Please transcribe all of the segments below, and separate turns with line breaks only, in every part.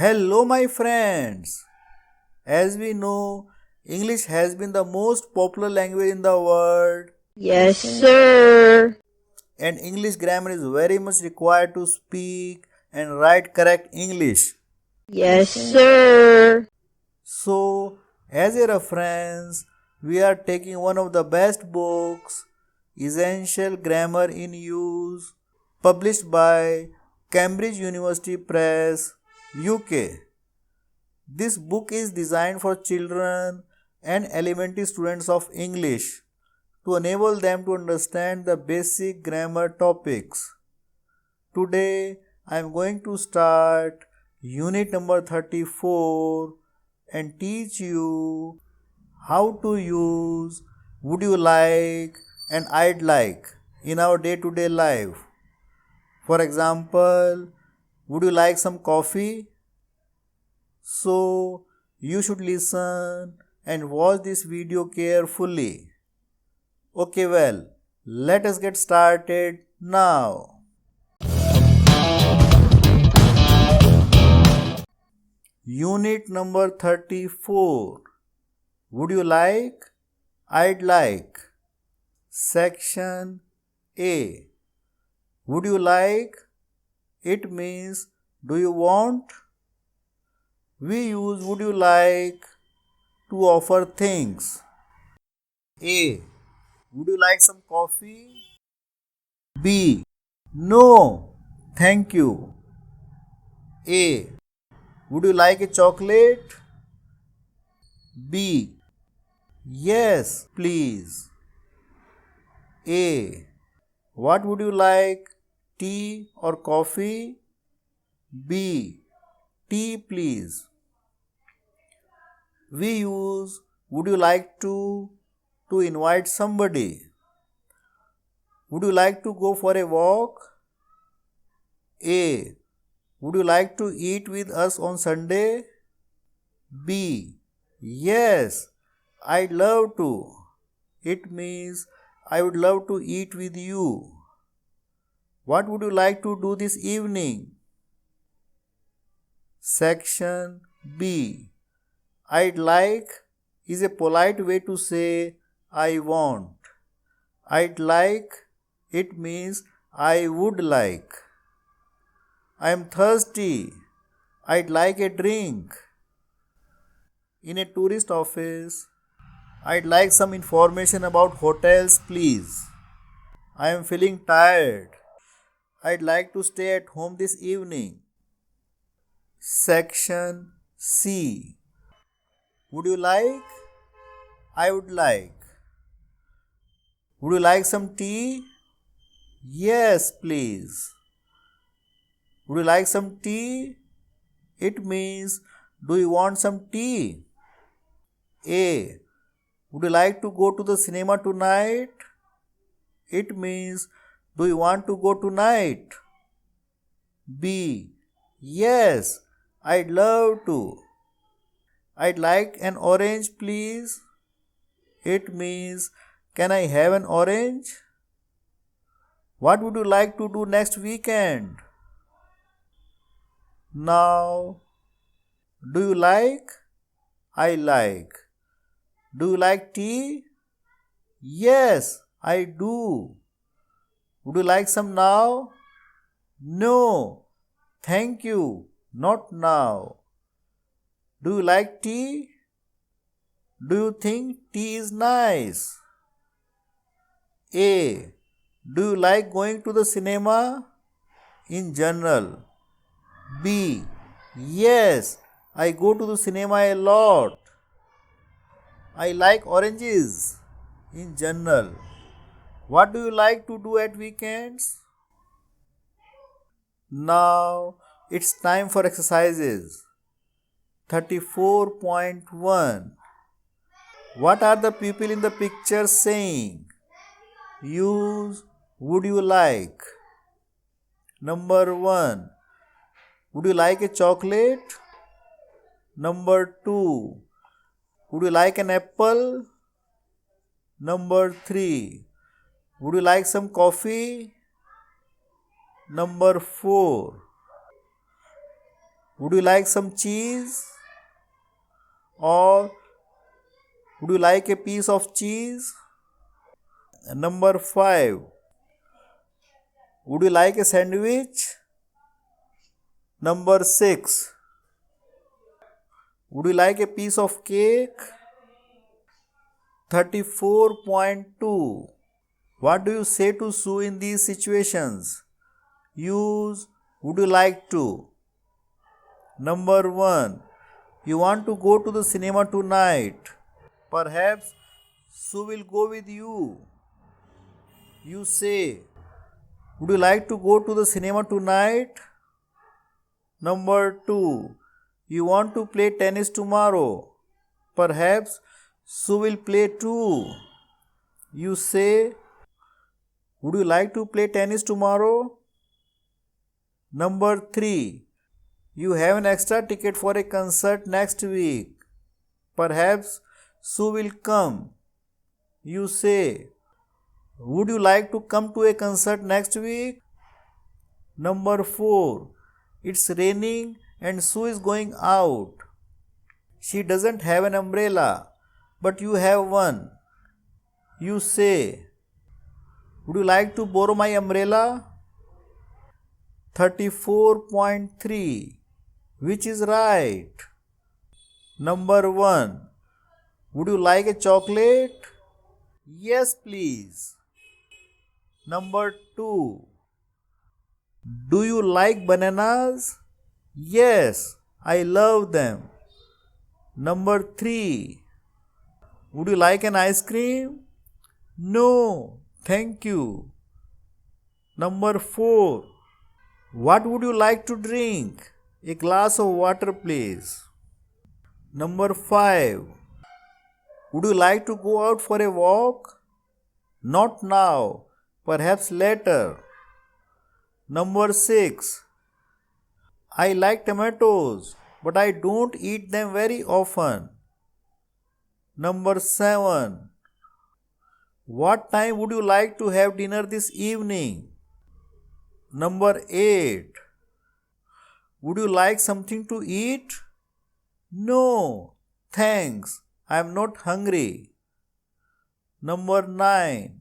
Hello, my friends. As we know, English has been the most popular language in the world,
Yes, sir.
and English grammar is very much required to speak and write correct English.
Yes, sir.
So, as a reference, we are taking one of the best books, Essential Grammar in Use, published by Cambridge University Press UK. This book is designed for children and elementary students of English to enable them to understand the basic grammar topics. Today I am going to start unit number 34 and teach you how to use would you like and I'd like in our day-to-day life. For example, would you like some coffee? So, you should listen and watch this video carefully. Okay, well, let us get started now. Unit number 34. Would you like? I'd like. Section A. Would you like? It means do you want? We use would you like to offer things. A. Would you like some coffee? B. No, thank you. A. Would you like a chocolate? B. Yes, please. A. What would you like? Tea or coffee? B. Tea, please. We use would you like to invite somebody. Would you like to go for a walk? A. Would you like to eat with us on Sunday? B. Yes, I'd love to. It means I would love to eat with you. What would you like to do this evening? Section B. I'd like is a polite way to say I want. I'd like, it means I would like. I am thirsty. I'd like a drink. In a tourist office, I'd like some information about hotels, please. I am feeling tired. I'd like to stay at home this evening. Section C. Would you like? I would like. Would you like some tea? Yes, please. Would you like some tea? It means do you want some tea? A. Would you like to go to the cinema tonight? It means do you want to go tonight? B. Yes, I'd love to. I'd like an orange, please. It means can I have an orange? What would you like to do next weekend? Now, do you like? I like. Do you like tea? Yes, I do. Would you like some now? No, thank you, not now. Do you like tea? Do you think tea is nice? A. Do you like going to the cinema? In general. B. Yes, I go to the cinema a lot. I like oranges. In general. What do you like to do at weekends? Now it's time for exercises. 34.1. What are the people in the picture saying? Use would you like. Number 1. Would you like a chocolate? Number 2. Would you like an apple? Number 3. Would you like some coffee? Number 4. Would you like some cheese? Or would you like a piece of cheese? Number 5. Would you like a sandwich? Number 6. Would you like a piece of cake? 34.2. What do you say to Sue in these situations? Use would you like to. Number 1. You want to go to the cinema tonight. Perhaps Sue will go with you. You say, would you like to go to the cinema tonight? Number 2. You want to play tennis tomorrow. Perhaps Sue will play too. You say, would you like to play tennis tomorrow? Number 3. You have an extra ticket for a concert next week. Perhaps Sue will come. You say, would you like to come to a concert next week? Number 4. It's raining and Sue is going out. She doesn't have an umbrella, but you have one. You say, would you like to borrow my umbrella? 34.3. Which is right? Number 1. Would you like a chocolate? Yes, please. Number 2. Do you like bananas? Yes, I love them. Number 3. Would you like an ice cream? No, thank you. Number 4. What would you like to drink? A glass of water, please. Number 5. Would you like to go out for a walk? Not now, perhaps later. Number 6. I like tomatoes, but I don't eat them very often. Number 7. What time would you like to have dinner this evening? Number 8. Would you like something to eat? No, thanks. I am not hungry. Number 9.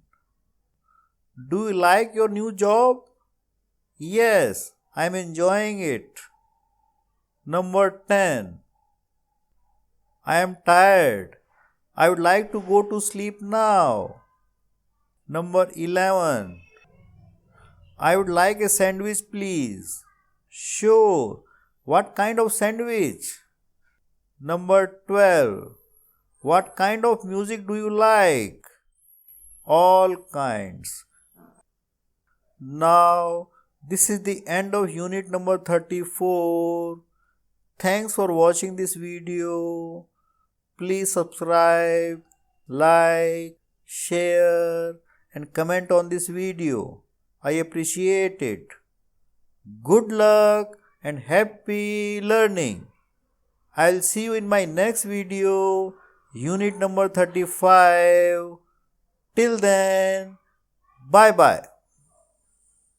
Do you like your new job? Yes, I am enjoying it. Number 10. I am tired. I would like to go to sleep now. Number 11. I would like a sandwich, please. Sure. What kind of sandwich? Number 12. What kind of music do you like? All kinds. Now, this is the end of unit number 34. Thanks for watching this video. Please subscribe, like, share and comment on this video. I appreciate it. Good luck and happy learning. I'll see you in my next video, unit number 35. Till then, bye bye.